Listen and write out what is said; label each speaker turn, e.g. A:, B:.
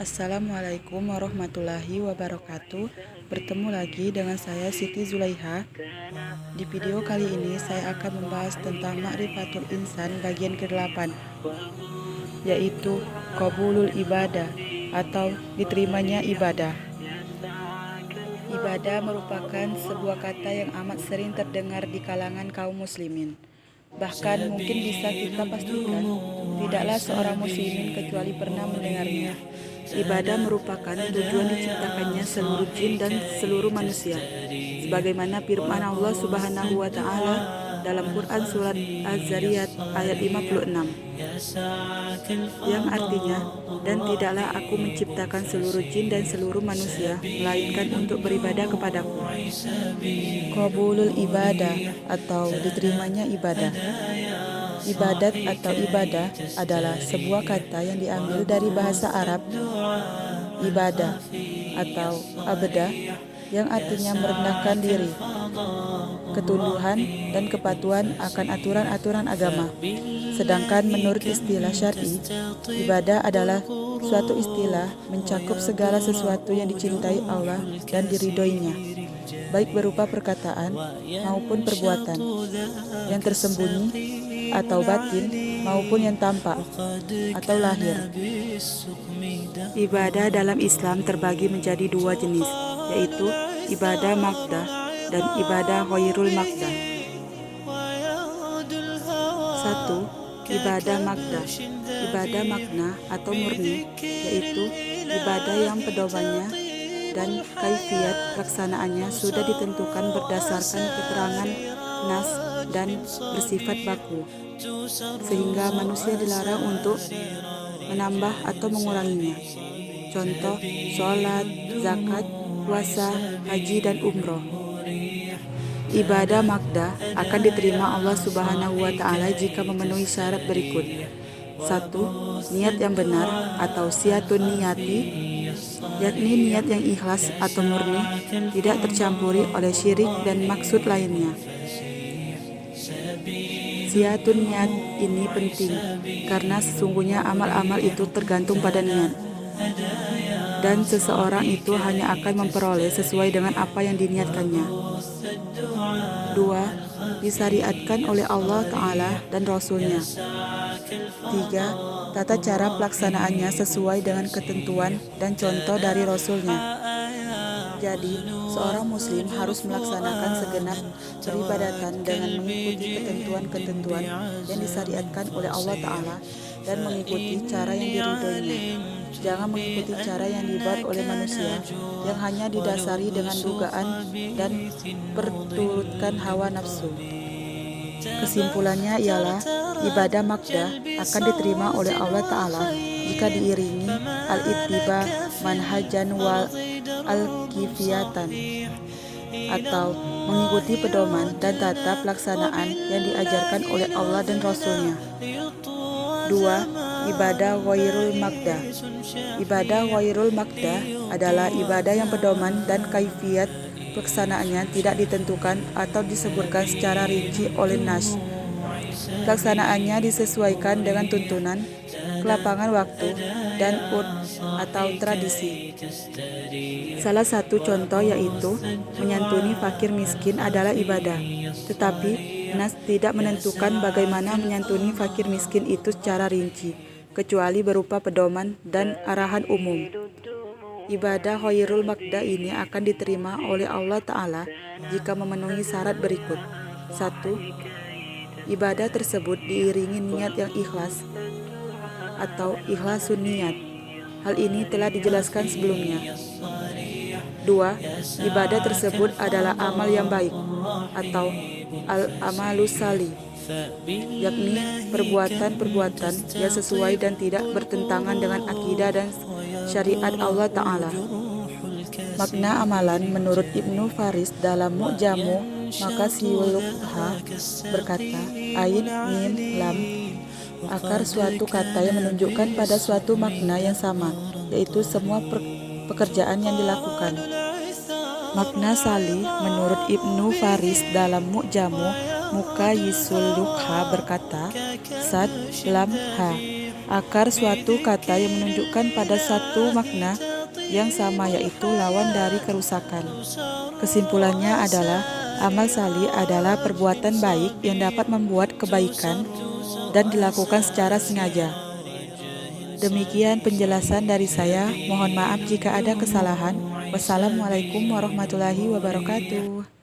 A: Assalamualaikum warahmatullahi wabarakatuh. Bertemu lagi dengan saya Siti Zulaiha. Di video kali ini saya akan membahas tentang Ma'rifatul Insan bagian ke-8, yaitu qabulul ibadah atau diterimanya ibadah. Ibadah merupakan sebuah kata yang amat sering terdengar di kalangan kaum muslimin. Bahkan mungkin bisa kita pastikan, tidaklah seorang muslimin kecuali pernah mendengarnya. Ibadah merupakan tujuan diciptakannya seluruh jin dan seluruh manusia. Sebagaimana firman Allah Subhanahu wa taala dalam Quran surat Az-Zariyat ayat 56, yang artinya, dan tidaklah aku menciptakan seluruh jin dan seluruh manusia melainkan untuk beribadah kepadaku. Qabulul ibadah atau diterimanya ibadah. Ibadat atau ibadah adalah sebuah kata yang diambil dari bahasa Arab ibadah atau abdah, yang artinya merendahkan diri, ketunduhan dan kepatuhan akan aturan-aturan agama. Sedangkan menurut istilah syar'i, ibadah adalah suatu istilah mencakup segala sesuatu yang dicintai Allah dan diridhoinya, baik berupa perkataan maupun perbuatan, yang tersembunyi atau batin maupun yang tampak atau lahir. Ibadah dalam Islam terbagi menjadi dua jenis, yaitu ibadah maqdah dan ibadah ghairul maqdah. 1. Ibadah maqdah. Ibadah makna atau murni, yaitu ibadah yang pedomannya dan kaifiat pelaksanaannya sudah ditentukan berdasarkan keterangan nas dan bersifat baku, sehingga manusia dilarang untuk menambah atau menguranginya. Contoh, sholat, zakat, puasa, haji, dan umroh. Ibadah maqdah akan diterima Allah Subhanahu wa taala jika memenuhi syarat berikut. 1. Niat yang benar atau siyatun niyati, yakni niat yang ikhlas atau murni, tidak tercampuri oleh syirik dan maksud lainnya. Siyatun niat ini penting karena sesungguhnya amal-amal itu tergantung pada niat, dan seseorang itu hanya akan memperoleh sesuai dengan apa yang diniatkannya. 2. Disyariatkan oleh Allah Ta'ala dan Rasulnya. 3. Tata cara pelaksanaannya sesuai dengan ketentuan dan contoh dari Rasulnya. Jadi, seorang muslim harus melaksanakan segenap peribadatan dengan mengikuti ketentuan-ketentuan yang disyariatkan oleh Allah Ta'ala dan mengikuti cara yang diridhoinya. Jangan mengikuti cara yang dibuat oleh manusia yang hanya didasari dengan dugaan dan perturutkan hawa nafsu. Kesimpulannya ialah ibadah maqdah akan diterima oleh Allah Ta'ala jika diiringi al-ittiba manhajan wal al-kifiyatan, atau mengikuti pedoman dan tata pelaksanaan yang diajarkan oleh Allah dan Rasulnya. 2. Ibadah ghairul maqdah. Ibadah ghairul maqdah adalah ibadah yang pedoman dan kaifiat pelaksanaannya tidak ditentukan atau disebutkan secara rinci oleh nas. Pelaksanaannya disesuaikan dengan tuntunan, kelapangan waktu, dan urf atau tradisi. Salah satu contoh yaitu menyantuni fakir miskin adalah ibadah, tetapi nas tidak menentukan bagaimana menyantuni fakir miskin itu secara rinci, kecuali berupa pedoman dan arahan umum. Ibadah ghairul maqdah ini akan diterima oleh Allah Ta'ala jika memenuhi syarat berikut. 1. Ibadah tersebut diiringi niat yang ikhlas atau ikhlasun niat. Hal ini telah dijelaskan sebelumnya. 2. Ibadah tersebut adalah amal yang baik atau al-amalus salih, yakni perbuatan-perbuatan yang sesuai dan tidak bertentangan dengan akidah dan syariat Allah Ta'ala. Makna amalan menurut Ibnu Faris dalam Mu'jamu Makasiwulukha berkata, ain, mim, lam, akar suatu kata yang menunjukkan pada suatu makna yang sama, yaitu semua pekerjaan yang dilakukan. Makna salih menurut Ibnu Faris dalam Mu'jamu Muka Yisul Dukha berkata, Sad Lam Ha, akar suatu kata yang menunjukkan pada satu makna yang sama, yaitu lawan dari kerusakan. Kesimpulannya adalah amal salih adalah perbuatan baik yang dapat membuat kebaikan dan dilakukan secara sengaja. Demikian penjelasan dari saya. Mohon maaf jika ada kesalahan. Wassalamualaikum warahmatullahi wabarakatuh.